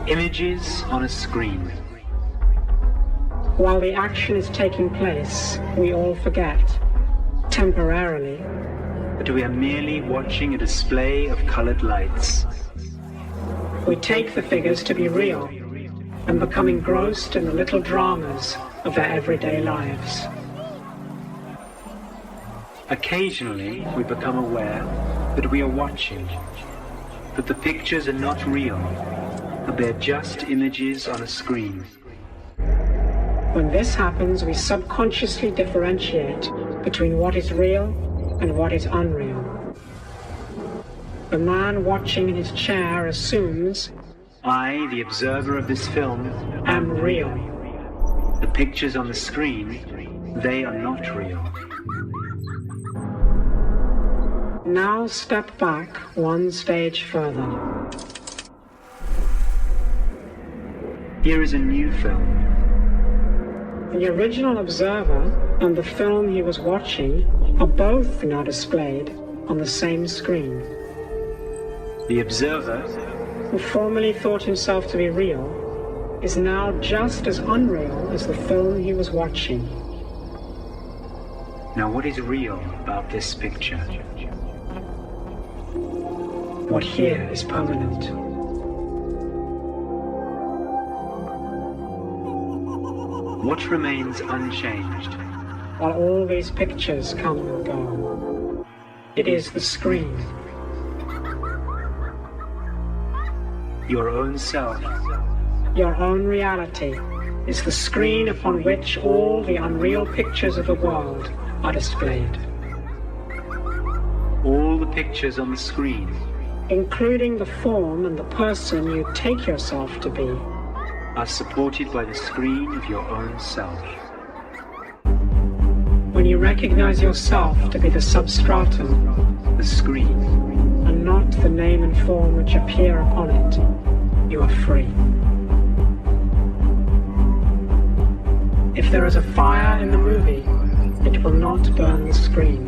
Images on a screen. While the action is taking place, we all forget, temporarily, that we are merely watching a display of colored lights. We take the figures to be real and become engrossed in the little dramas of their everyday lives. Occasionally, we become aware that we are watching, that the pictures are not real, that they're just images on a screen. When this happens, we subconsciously differentiate between what is real and what is unreal. The man watching in his chair assumes, I, the observer of this film, am real. The pictures on the screen, they are not real. Now step back one stage further. Here is a new film. The original observer and the film he was watching are both now displayed on the same screen. The observer, who formerly thought himself to be real, is now just as unreal as the film he was watching. Now what is real about this picture? What here is permanent. What remains unchanged? While all these pictures come and go, it is the screen. Your own self. Your own reality is the screen upon which all the unreal pictures of the world are displayed. All the pictures on the screen, including the form and the person you take yourself to be, are supported by the screen of your own self. When you recognize yourself to be the substratum, the screen, and not the name and form which appear upon it, you are free. If there is a fire in the movie, it will not burn the screen.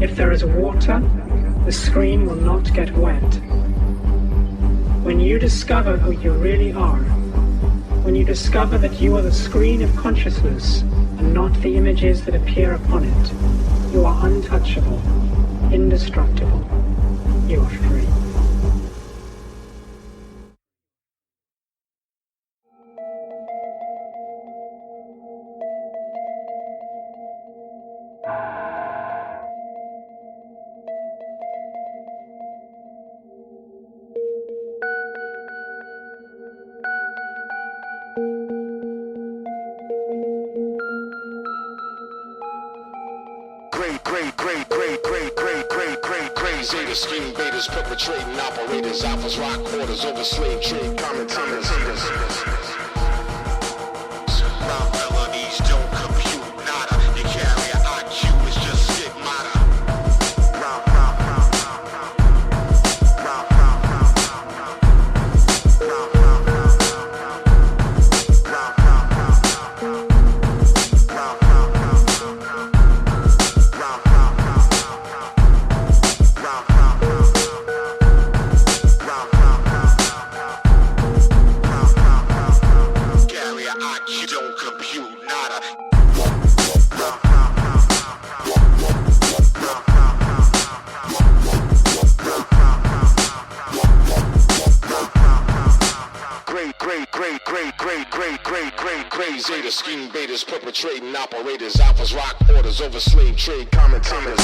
If there is water, the screen will not get wet. When you discover who you really are, when you discover that you are the screen of consciousness and not the images that appear upon it, you are untouchable, indestructible, you are free. Zeta scheme beaters, perpetrating operators, alphas, rock quarters, over slave trade, commentators. My melodies don't compute nada. You carry an IQ, it's just stigmata. Zeta scheme beaters, perpetrating operators, alphas, rock orders, over slave trade, commentators.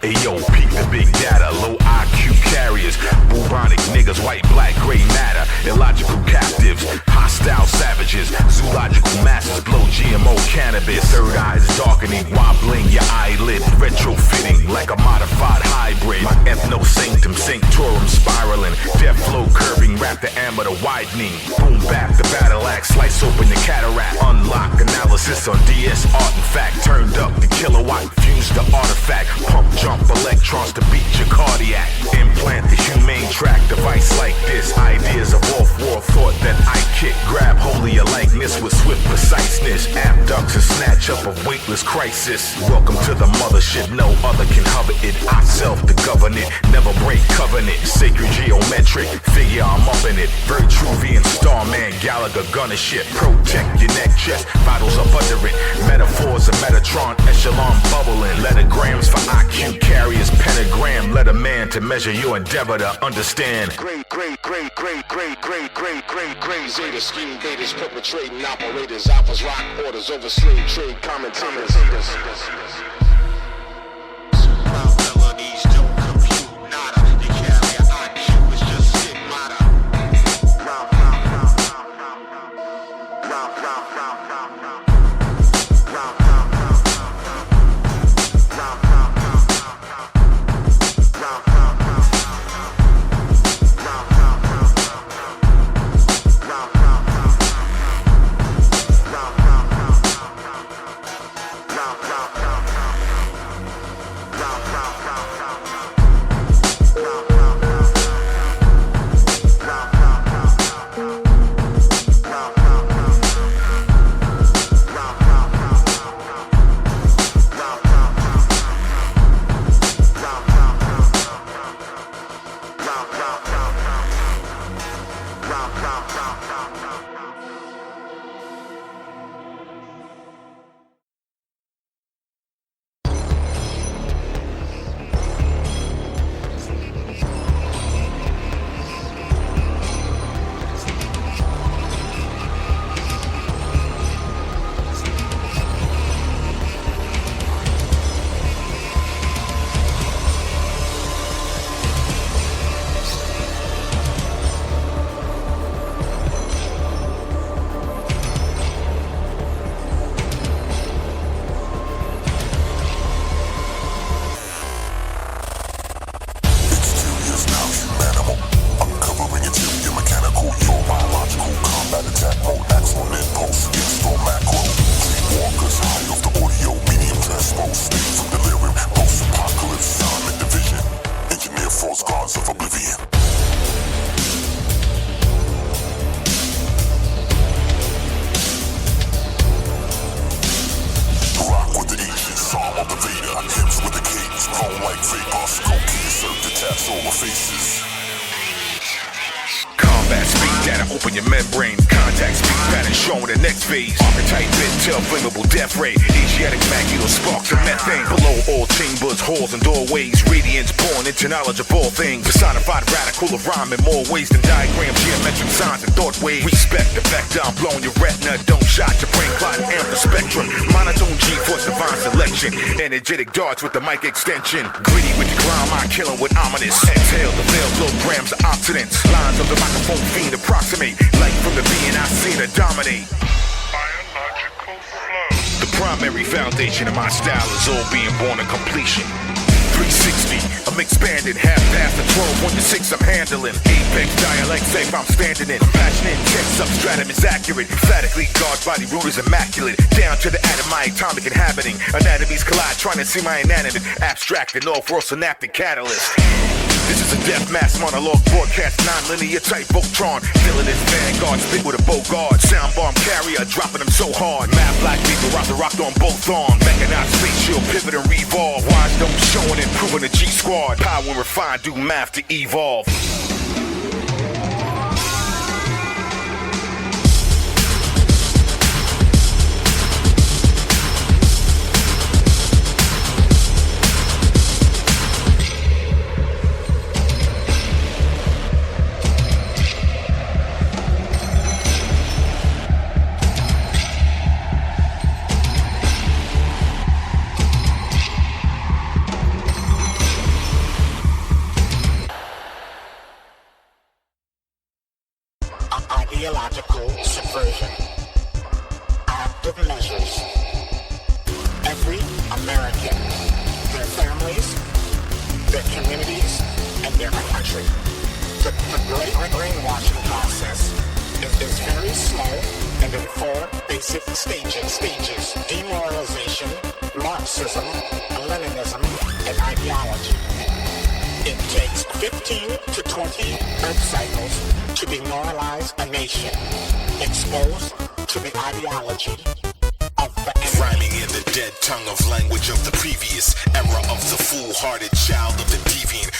Hey yo, peep the big data, low IQ carriers, bubonic niggas, white, black, gray matter, illogical captives, hostile savages, zoological masses, blow GMO cannabis, third eyes darkening, wobbling your eyelid, retrofitting like a modified hybrid, my ethno-sanctum, sanctorum spiraling, death flow curving, rap the amber the widening, boom back the battle axe, slice open the cataract, unlock analysis on DS art and fact, turned up the kilowatt, fuse the artifact, pump jump electrons to beat your cardiac, implant the humane track device like this, ideas of off-world thought that I kick, grab hold of your likeness with swift preciseness, abducts and snatch up a weightless crisis, welcome to the mothership, no other can hover it, I self the governor. covenant, never break covenant. Sacred geometric, figure I'm up in it. Virtuvian Starman, Gallagher gunner ship. Protect your neck chest, vitals up under it. Metaphors of Metatron, echelon bubbling. Lettergrams for IQ carriers, pentagram. Let a man to measure your endeavor to understand. Great Zeta scheme betas, perpetrating operators, alphas rock orders, over slave trade commentators. Melodies don't compute nada. You carry an IQ, it's just stigmata. Combat speak data, open your membrane. Contact speak pattern showing the next phase. Archetype intel, flammable death ray. Asiatic macular sparks of methane. Below all chambers, halls and doorways. Radiance born into knowledge of all things. Personified radical of rhyme in more ways than diagrams. Geometric signs and thought waves. Respect the vector, I'm blowing your retina. Don't shot your brain clot and amp the spectrum. Monotone G-force divine selection. Energetic darts with the mic extension. Gritty with the grime, I kill 'em with ominous. Exhale the veil, low grams of oxidants. Lines of the microphone fiend approximate. Light from the being I see to dominate. Biological flow. The primary foundation of my style is all being born to completion. 360, I'm expanding, half past the 12, 1 to 6 I'm handling. Apex dialect safe, I'm standing in. Passionate intent, substratum is accurate. Emphatically, God's body root is immaculate. Down to the atom, my atomic inhabiting. Anatomies collide, trying to see my inanimate. Abstract and all-world synaptic catalyst. This is a death mass monologue broadcast, non-linear type Voltron. Villainous vanguard, spit with a Bogard. Sound bomb carrier, dropping them so hard. Mad black people rocked on both arms. Mechanized space shield, pivot and revolve. Wise don't showing and proving the G-Squad. Power and refine, do math to evolve. Ideological subversion. Active measures. Every American, their families, their communities, and their country. The great brainwashing process is very slow and in 4 basic stages. Demoralization, Marxism, Leninism, and ideology. It takes 15 to 20 Earth cycles to demoralize a nation, exposed to the ideology of the enemy. Rhyming in the dead tongue of language of the previous era of the foolhardy child of the deviant.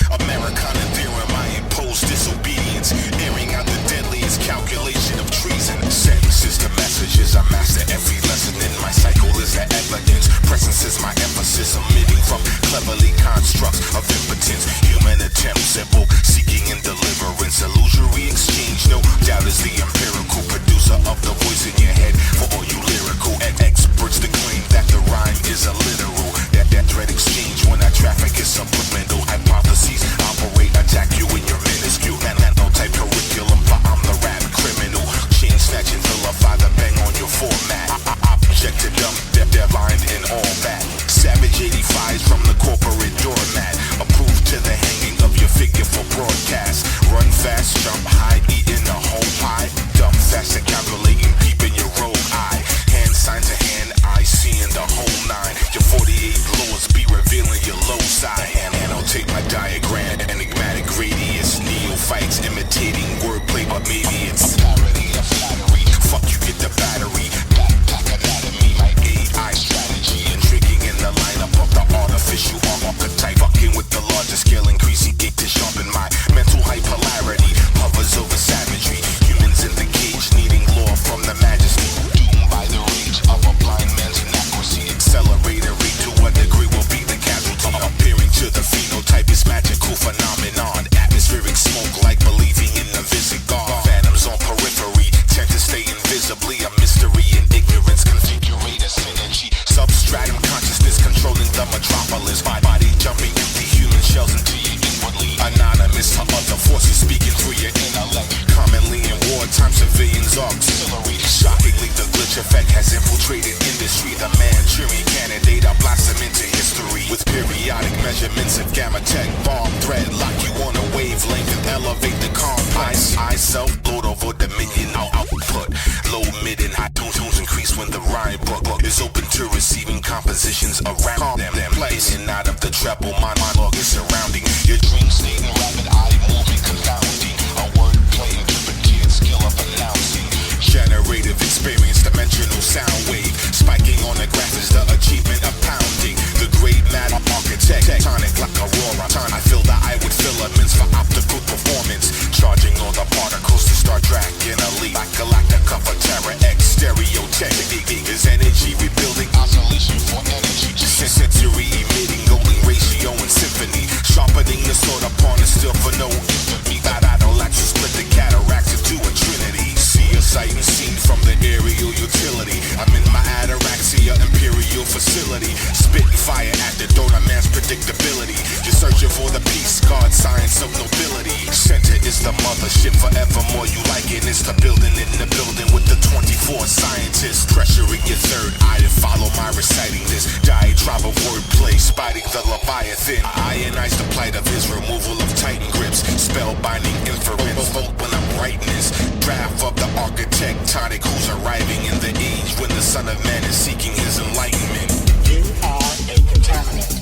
broadcast. Run fast, jump high, eating a whole pie. Dumb fast and calculating, peeping your rogue eye. Hand signs of hand, eye seeing the whole nine. Your 48 laws be revealing your low side. And I'll take my diagram, enigmatic radius. Neophytes imitating wordplay, but maybe it's parody of flattery. Fuck you, get the battery. Backpack anatomy, my AI strategy. Intriguing in the lineup of the artificial archetype. Fucking with the larger scale, increasing gate to sharpen my mental hyperpolarity. Hovers over savagery. Humans in the cage, needing law from the majesty. Doomed by the rage of a blind man's inaccuracy. Accelerator rate to a degree will be the casualty. Appearing to the phenotype is magical phenomenon. Atmospheric smoke like believing in the Visigoth. Phantoms on periphery tend to stay invisibly. A mystery in ignorance, configurate a synergy. Substratum consciousness controlling the metropolis. Body jumping empty human shells into you inwardly. Anonymous to other forces speaking through your intellect. Commonly in wartime civilians auxiliary. Shockingly the glitch effect has infiltrated industry. The Manchurian candidate I blossom into history. With periodic measurements of gamma tech bomb thread. Lock you on a wavelength and elevate the complex. I self-load over dominion output. Low, mid, and high tones increase when the rhyme book is open to receiving compositions around them. Placing out of the treble monologue is surrounding your dream state and rapid eye movement confounding. A wordplay interpreted skill of announcing. Generative experience, dimensional sound wave. Spiking on the graph is the achievement of pounding. The great matter architect, tonic like Aurora. I fill the eye with filaments for optical performance. Charging all the particles to start tracking a leap. Like Galactica for Terra X, stereo technique. Is energy rebuilding, oscillation for energy. Sensory emitting, golden ratio and symphony. Sharpening the sword upon a steel for no infamy. Battle axe will split the cataracts into a trinity. See a sight and scene from the aerial utility. I'm in my ataraxia imperial facility. Spitting fire at the door of man's predictability. Just searching for the peace, God, science of nobility. Center is the mothership, forevermore you like it. It's the building in the building with the 24 scientists. Pressuring your third eye to follow my reciting this diatribe of wordplay, spiting the Leviathan. I ionize the plight of his removal of Titan grips. Spellbinding inference, vote when I'm writing this. Draft of the architect, tonic who's arriving in the age when the Son of Man is seeking his enlightenment. You are a contaminant,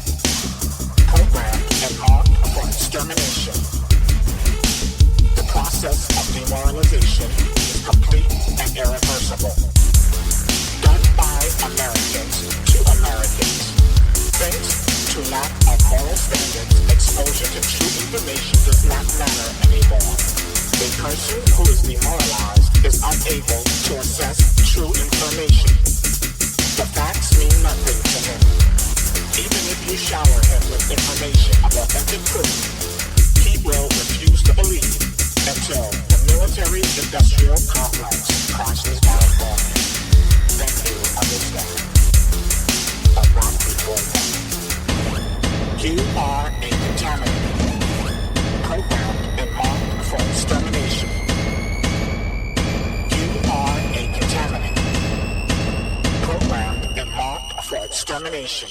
programmed and marked for extermination. The process of demoralization is complete and irreversible. Done by Americans to Americans. Thanks to lack of moral standards, exposure to true information does not matter anymore. A person who is demoralized is unable to assess true information. The facts mean nothing to him. Even if you shower him with information of authentic proof, he will refuse to believe until the military-industrial complex crashes down on him. Then he will understand. But not before that. You are a contaminant, programmed and marked for extermination. You are a contaminant, programmed and marked for extermination.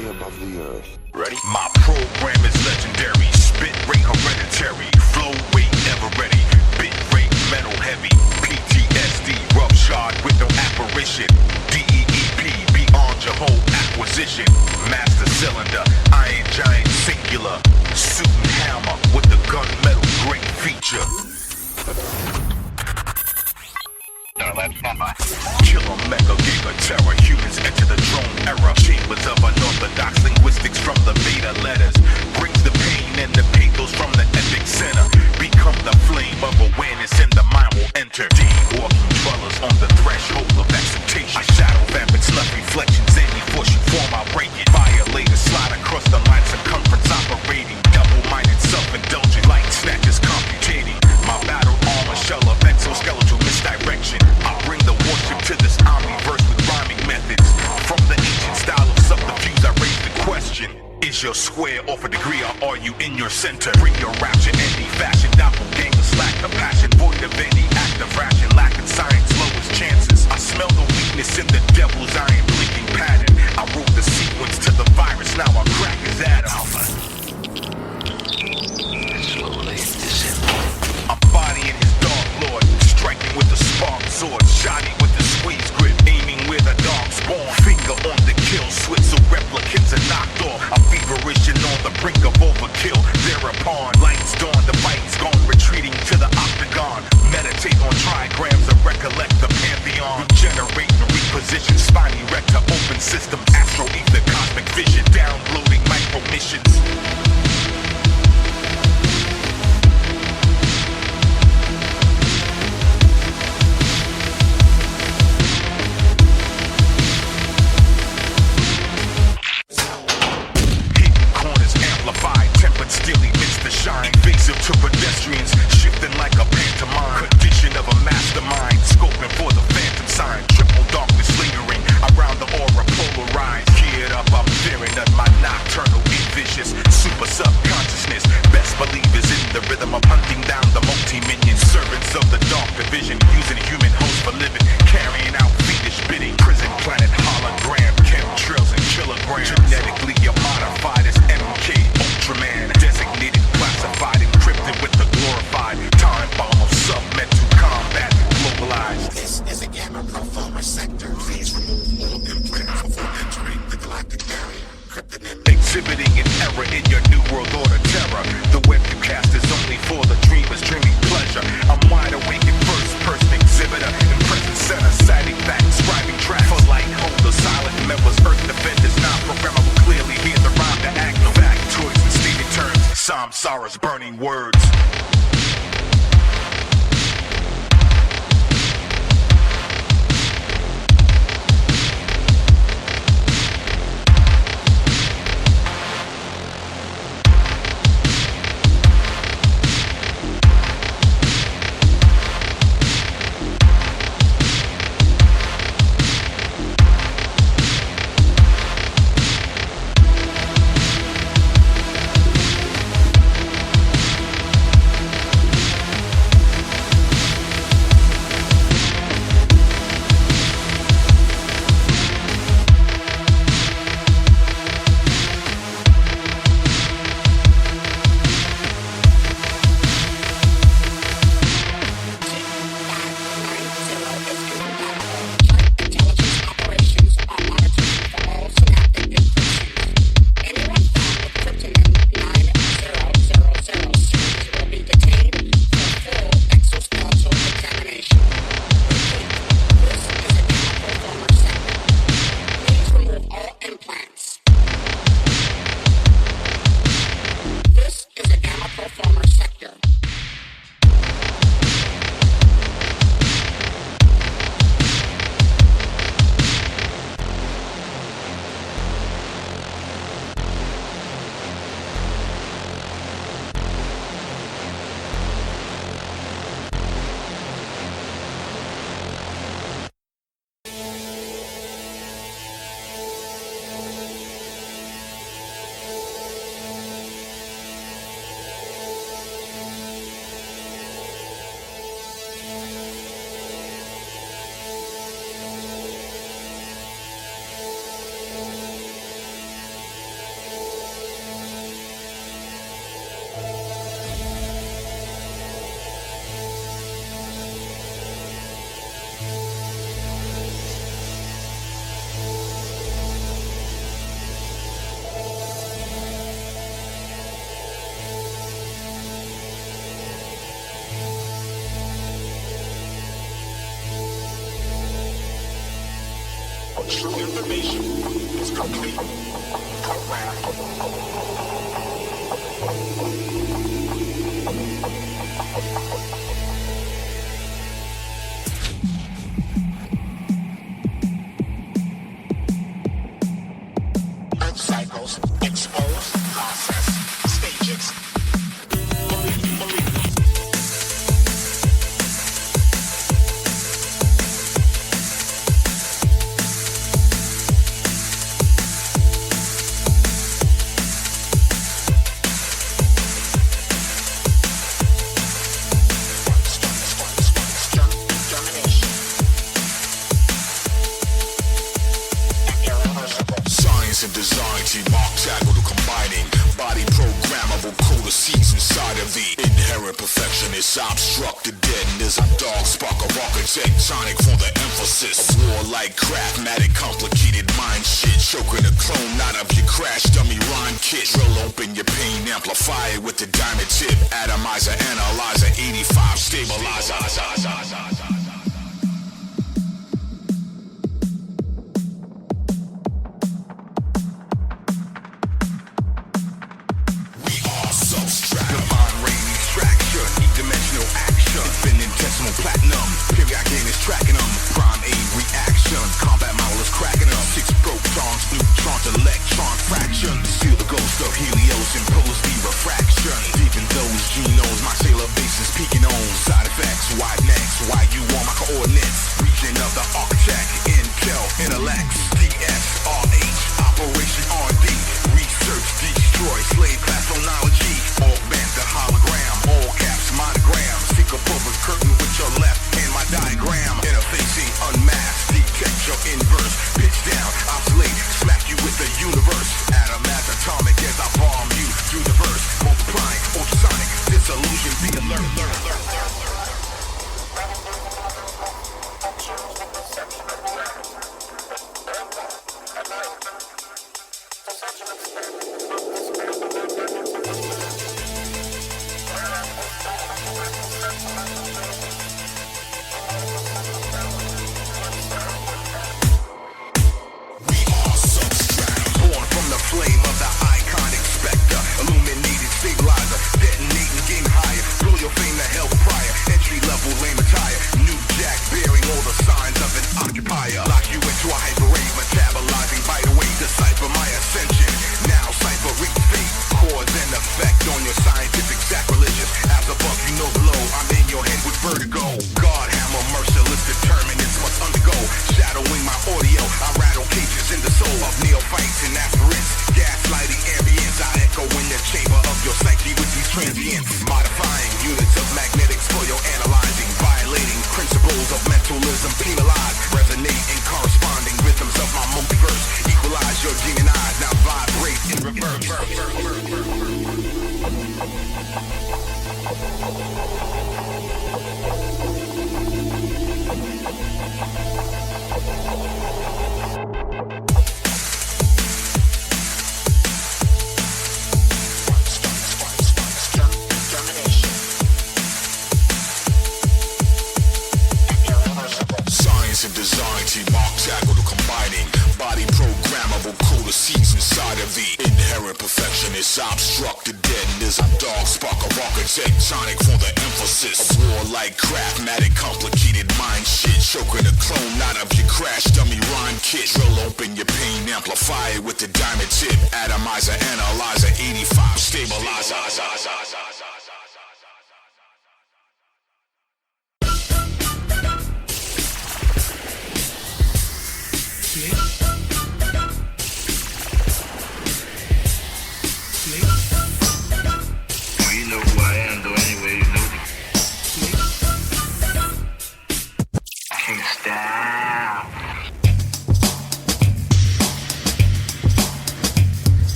Above the earth. Ready? My program is legendary. Spit rate hereditary. Flow rate never ready. Bit rate metal heavy. PTSD rough shot with no apparition. DEEP beyond your whole acquisition. Master cylinder, iron giant singular. Suit and hammer with the gunmetal great feature. Killer mega giga terror. Humans enter the drone era. Chambers of unorthodox linguistics from the beta letters. Brings the pain and the pathos from the epic center. Become the flame of awareness and the mind will enter. Deep walking dwellers on the threshold of acceptation. I shadow vapid snuff reflections. Any force you form, I'll break it. Violator slide across the line circumference operating. Double-minded self-indulgent light snatchers computating. My battle armor shell of exoskeletal misdirection. I bring the warship to this omniverse with rhyming methods. From the ancient style of subterfuge, I raise the question. Is your square off a degree or are you in your center? Bring your rapture any fashion. Doppelganger slack the passion. Void of any act of ration. Lack Johnny with the squeeze grip, aiming where the dog's born. Finger on the kill switch so replicants are knocked off. I'm feverish and on the brink of overkill. Thereupon, lights dawn, the fight's gone, retreating to the octagon. Meditate on trigrams and recollect the pantheon. Regenerate and reposition, spine erect to open system. Astro ether, cosmic vision, downloading micro missions. Still emits the shine, invasive to pedestrians, shifting like a pantomime. Condition of a mastermind, scoping for the phantom sign. Triple darkness lingering around the aura, polarized. Geared up, I'm fearing of my nocturnal envisions. Super subconsciousness, best believers in the rhythm of hunting down the multi-minions. Servants of the dark division, using human hosts for living, carrying out fiendish bidding. Prison planet hologram, chemtrails and kilograms. Genetically you're modified as MK Ultraman. Designated, classified, encrypted with the glorified time bomb of submental combat, globalized. This is a Gamma Proformer sector. Please remove all implants before entering the galactic barrier. Kryptonite. Exhibiting an error in your new world order terror. The web you cast is only for the dreamers dreaming pleasure. I'm wide awake in first person exhibitor in present center, citing facts, scribing tracks for light holders, silent members, earth defenders, non-programmable. Clearly hear the rhyme to act, no factoids and stated terms. Samsara's burning words. True information is complete. Program. Earth cycles, expose, process, stages. There's a dark spark of architectonic for the emphasis. A warlike craftmatic, complicated mind shit. Choking a clone out of your crash dummy rhyme kit. Drill open your pain, amplify it with the diamond tip. Atomizer, analyzer, 85 stabilizer. Platinum, period gain is tracking them. Prime aim reaction, combat model is cracking them. 6 protons, neutrons, electron fraction. Seal the ghost of Helios, impose the refraction. Deep in those genomes, my sailor base is peaking on. Side effects, wide necks, why you want my coordinates. Region of the architect, intel, intellects. DS, RH, Operation R&D. Research, destroy, slave class phonology. Augment the hologram, all caps, monogram. Seek a public curtain with your left and my diagram. Interfacing, unmasked, detect your inverse. Pitch down, oscillate, smack you with the universe. Atom as atomic as I bomb you through the verse. Multiplying, ultrasonic, disillusion, be alert, alert, alert, alert.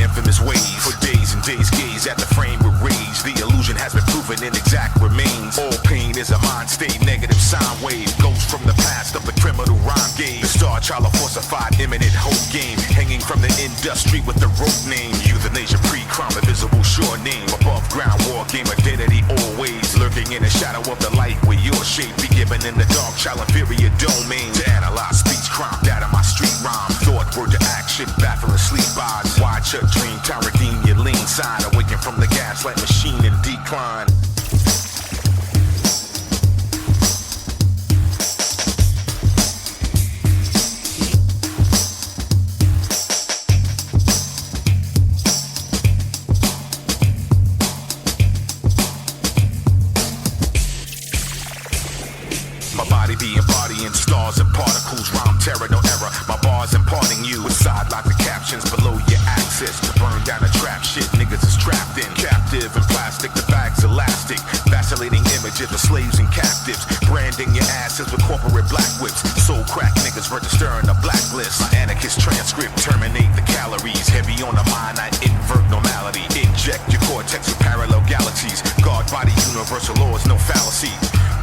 Infamous ways, for days and days gaze at the frame with rage. The illusion has been proven inexact remains. All pain is a mind state, negative sine wave. Ghost from the past of the criminal rhyme game. The star child of falsified imminent hope game. Hanging from the industry with the rope name. Euthanasia pre-crime, invisible sure name. Above ground war game, identity always. Lurking in the shadow of the light where your shape be given in the dark child inferior domain. To analyze speech crime, data my street rhyme. Thought, word to action, baffling sleep eyes. Watch your dream, time redeem your lean side. Awaken from the gaslight machine in decline. My body be embodying stars and particles, rhyme terror, no error. My bars imparting you with sidelock the captions below your access to burn down the trap shit niggas is trapped in. Captive in plastic, the bag's elastic. Vacillating images of slaves and captives. Branding your asses with corporate black whips. Soul crack niggas registering a blacklist. My anarchist transcript terminate the calories. Heavy on the mind, I invert normality. Inject your cortex with parallel galaxies. God body universal laws, no fallacy.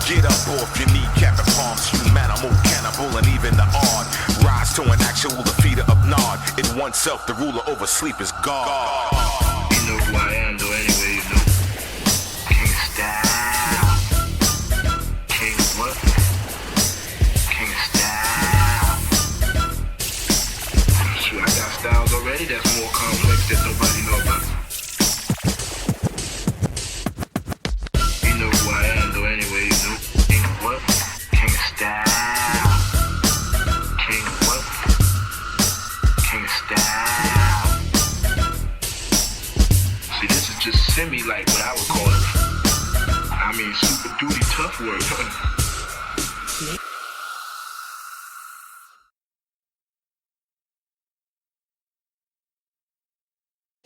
Get up off your kneecap and palms, human animal, cannibal, and even the odd. Rise to an actual defeater of Nod. In oneself, the ruler over sleep is God. You know who I am, though, anyway, you know. King Style. King what? King Style. Shoot, I got styles already that's more complex that nobody know about. You know who I am, though, anyway, you know. King what? King Style. King what? King Style. See, this is just semi-like what I would call it. I mean, super duty tough work.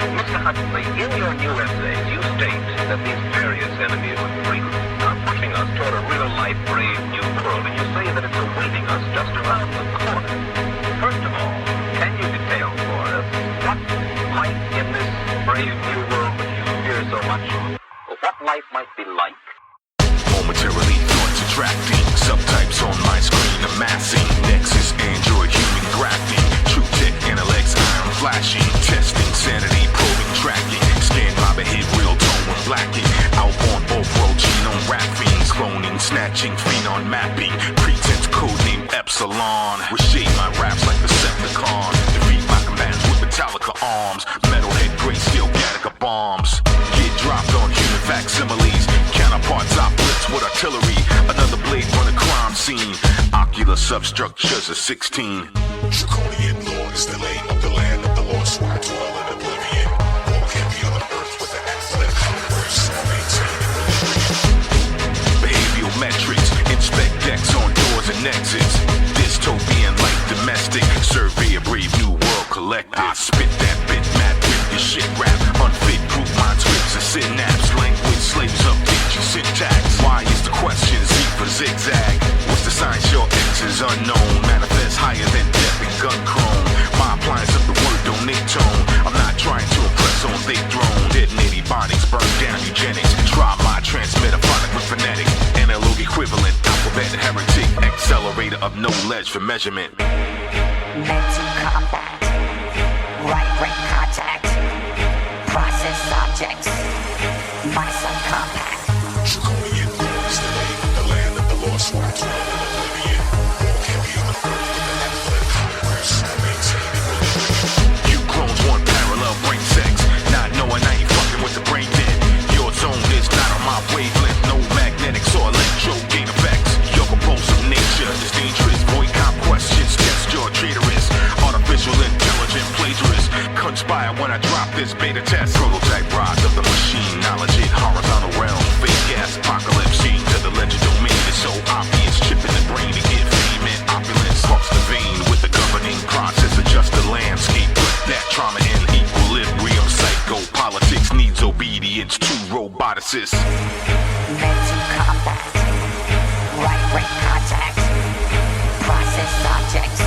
Mr. Huxley, in your new essay, you state that these various enemies of freedom are pushing us toward a real-life, brave new world, and you say that it's awaiting us just around the corner. First of all, can you detail for us what life in this brave new world that you fear so much, what life might be like? Momentarily thoughts attracting. Subtypes on my screen amassing. Nexus, Android, human grafting. True tech, intellects, iron flashing. Testing, sanity, probing, tracking. Scan my behavioral tone when blacking. Outborn, off-road, genome rap fiends. Cloning, snatching, phenon mapping. Pretense, codename Epsilon. Reshape my raps like Decepticon. Defeat my commands with Metallica arms. Metalhead, gray steel, Gattaca bombs. Get dropped on human facsimiles. Counterparts uplifts with artillery. Another blade on the crime scene. Ocular substructures of 16. Draconian law is the lane of the land of the lost, where I dwell in oblivion. Walk heavy on the earth with an athletic converse, maintaining religion. Behavioral metrics, inspect decks on doors and exits. Dystopian like domestic, survey a brave new world collective. I spit that bit, mad rip this shit rap. Unfit group mind scripts and synapse. Language slaves update your syntax. Why is the question Z for zigzag? What's the sign? Your X is unknown. Manifest higher than death and gun chrome. My appliance of the word donate tone. I'm not trying to impress on they throne. Detonate ebonics, burn down eugenics. Try my transmitter phonic with phonetic. Analog equivalent, alphabet heretic. Accelerator of no ledge for measurement. Mental combat, right brain contact, process objects, my subcompact. Draconian law is the lane of the land of the lost, where I dwell in oblivion. Walk heavy on the earth with an athletic converse, maintaining religion. You clones want parallel brain sex. Not knowing I ain't fucking with the brain dead. Your zone is not on my wavelength. No magnetics or electro gain effects. Your compulsive nature is dangerous. Void comp questions, test your traitorous. Artificial intelligent plagiarist. Conspire when I drop this beta test. Prototype rise of the machine. Knowledge in horizontal realm. Fake gas apocalypse. Scene to the legend domain. It's so obvious. Chipping the brain to get fame and opulence. Pumps the vein with the governing process. Adjust the landscape. Put that trauma in equilibrium. Psycho politics needs obedience to roboticists. Mental combat, right brain contact, process objects,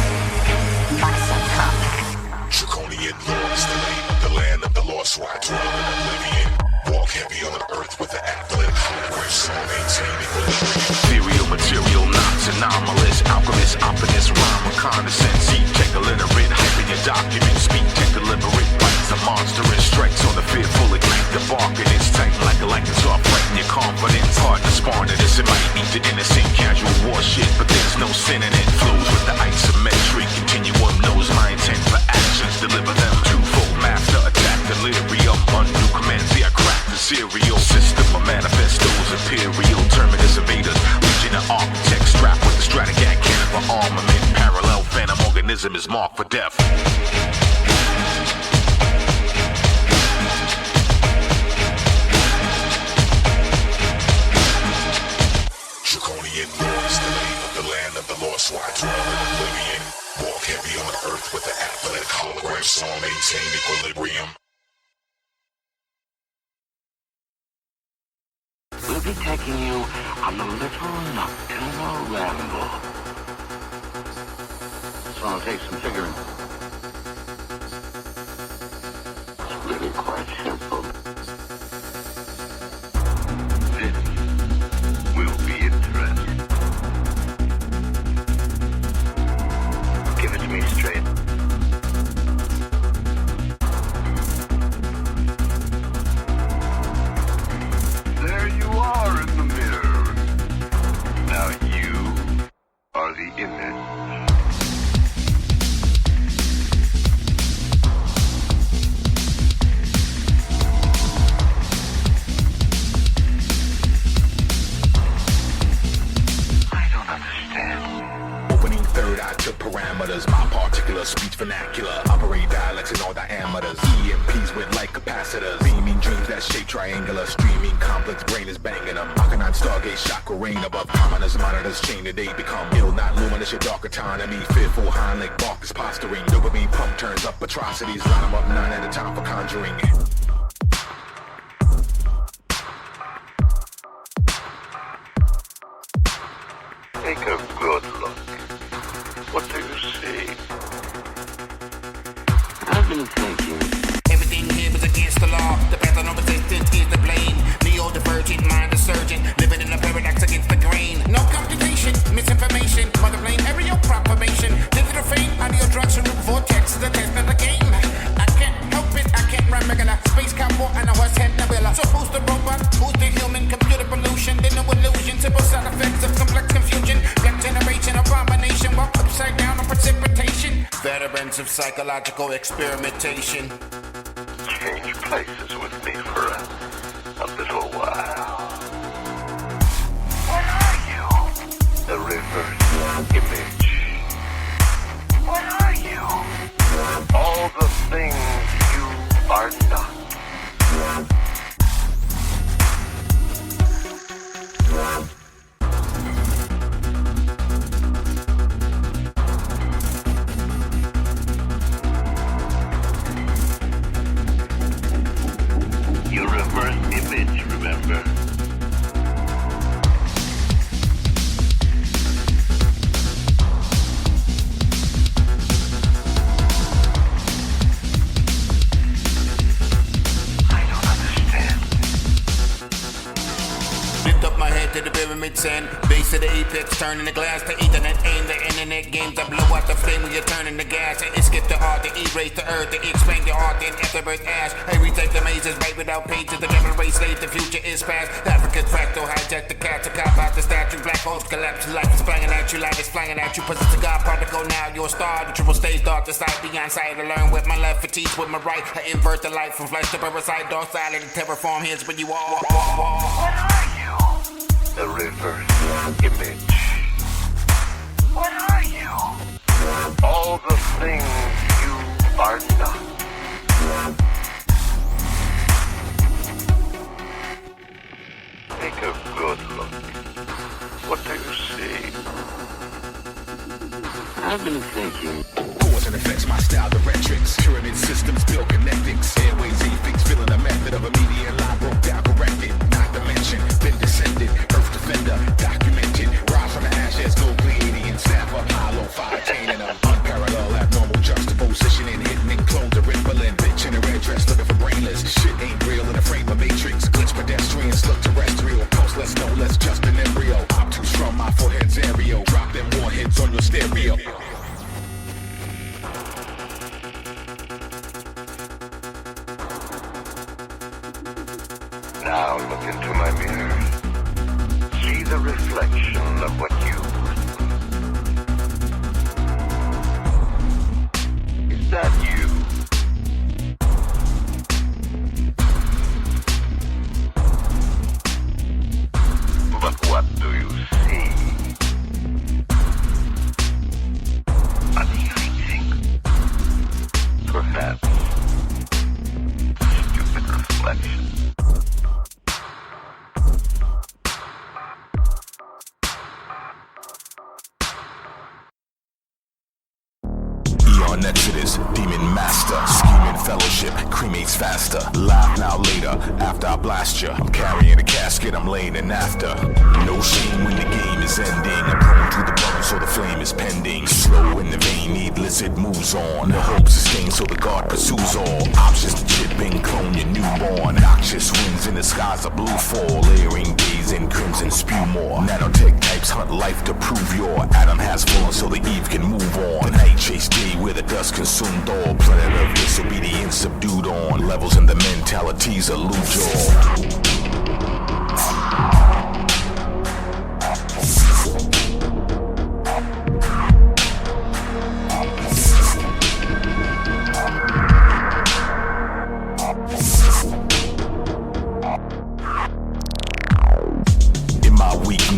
my subcompact. Draconian law is the lane of the land of the lost, where I dwell in oblivion. Walk heavy on the earth with an athletic converse, song, maintain equilibrium. Ethereal material, not anomalous. Alchemist, optimist, rhyme reconnaissance. Check illiterate, hyping your document. Speak, check deliberate. Bites a monstrous strikes on the fearful. Ignite the bark and it's tight like a lightning soft. Frighten your confidence. Hard to spawn to this. It might eat the innocent. Casual war shit, but there's no sin in it. Flows with the isometric continuum. Knows my intent for actions. Deliver them. Twofold master attack. Delirium. Undo commands. See, I cracked the serial system of manifestos. Imperial terminus invaders. Legion of architects strapped with the Stratogat cannon for armament. Parallel phantom organism is marked for death. Draconian law is the lane of the land of the lost, why dwell in oblivion. Walk heavy on earth with the athletic hologram song, maintain equilibrium. We'll be taking you on a little nocturnal ramble. So I'll take some figuring. It's really quite simple. This will be interesting. Give it to me straight. There you are in the mirror. Now you are the image. I don't understand. Opening third eye to parameters. My particular speech vernacular. Operate dialects in all diameters. EMPs with light capacitors. Beaming dreams that shape triangular. Streaming complex brain is banging them. Arcanine stargate chakra rain above commoners. Monitors chain today become ill, not luminous. Your dark autonomy. Fearful hind leg bark is posturing. Dopamine pump turns up atrocities. Line them up 9 at a time for conjuring. Take a good look. What do you see? I've been thinking. Everything here was against the law. The path of no resistance is the blame. Neo-divergent, mind a surgeon. Living in a paradox against the grain. No computation, misinformation. Mother plane, aerial proclamation. Digital fame, audio drugs, and vortex. The test of the game. I can't help it, I can't run regular. Space cowboy and a horse head nebula. So who's the robot? Who's the human? Computer pollution, then no illusion. Simple side effects of complex confusion. Black generation, abomination. Walk upside down on precipitation. Veterans of psychological experimentation. Change places with me for a little while. What are you? The reverse image. What are you? All the things you are not. Your reverse image, remember? I don't understand. Lift up my head to the pyramid sand. Base of the apex, turning the glass to ethernet. Aim the internet games. I blow out the flame when you're turning the gas. And skip the art, to erase the earth, to expand your art, then afterbirth ash. Hey, retake the mazes, right without pages. The devil race slave, the future is past. Africa's fractal, hijack the cat to cop out the statue. Black holes collapse, life is flying at you, light is flying at you. Possess a God particle, now you're a star. The triple stage, dark to sight, beyond sight. I learn with my left, fatigue with my right. I invert the light from flesh to parasite, dark side of the terraform. Here's where you are. What are you? The reverse image. What are you? All the things you are not. Take a good look. What do you see? I've been thinking. Cause and effects, my style, the rhetorics. Pyramid systems built connectics. Airways, e-fix, feeling the method of a median line broke down, corrected. Not to mention, been descended. Earth defender, documented. Rise from the ashes, go Pleiadian. Staff up, hollow, fire, attaining them. Unparalleled, abnormal juxtaposition and hidden and cloned the rippling. Bitch in a red dress, looking for brainless. Shit ain't real in a frame of matrix. Glitch pedestrians, look terrestrial. Pulseless, no less. Now look into my mirror. See the reflection of what you. Is that you? But what do you see? Anything? Perhaps. Stupid reflection. Eon Exodus, Demon Master, Scheming Fellowship, cremates faster. Laugh now later, after I blast ya. I'm carrying a casket, I'm laying in after. No shame when the game is ending. I'm prone to the burn, so the flame is pending. Slow in the vein, needless, it moves on. The hope sustained, so the guard pursues all. Options to chip and clone your newborn. Noxious winds in the skies of blue fall. Layering days in crimson spew more. Nanotech types hunt life to prove your atom has fallen, so the eve can move on. The night chase day where the dust consumed all. Planet of disobedience subdued on. Levels in the mentalities elude your.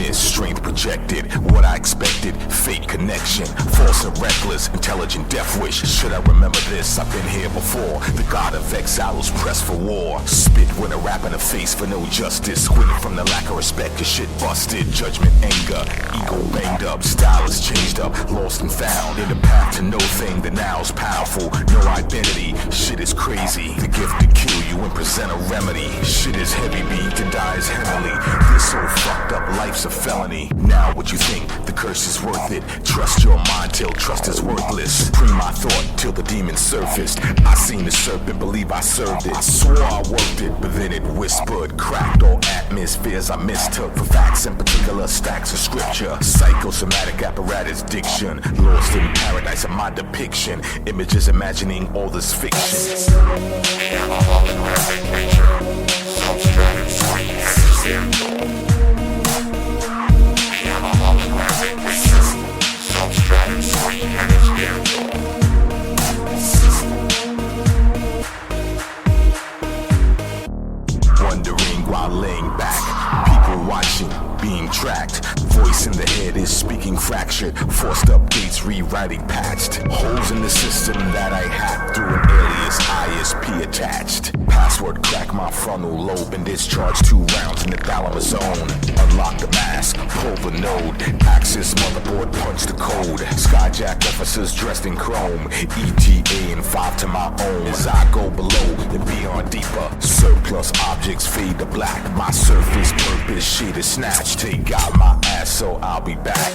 Strength projected, what I expected, fake connection, false and reckless, intelligent death wish. Should I remember this? I've been here before. The god of exile was pressed for war. Spit with a rap in the face for no justice. Squinted from the lack of respect, cause shit busted. Judgment, anger, ego banged up, style is changed up, lost and found. In the path to no thing, the now's powerful. No identity, shit is crazy. The gift to kill you and present a remedy. Shit is heavy, beat to die is heavenly. This so fucked up life's a felony. Now what you think, the curse is worth it. Trust your mind till trust is worthless. Supreme I thought till the demon surfaced. I seen the serpent, believe I served it. I swore I worked it, but then it whispered. Cracked all atmospheres I mistook for facts in particular stacks of scripture. Psychosomatic apparatus diction. Lost in paradise of my depiction. Images imagining all this fiction. Wondering while laying back, people watching, being tracked. Voice in the head is speaking fractured. Forced updates, rewriting patched. Holes in the system that I hacked through an alias ISP attached. Password crack my frontal lobe and discharge 2 rounds in the thalamus zone. Unlock the mask, pull the node. Access motherboard, punch the code. Skyjack officers dressed in chrome. ETA and 5 to my own. As I go below and beyond deeper. Surplus objects fade to black. My surface purpose shit is snatched. Take out my ass so I'll be back.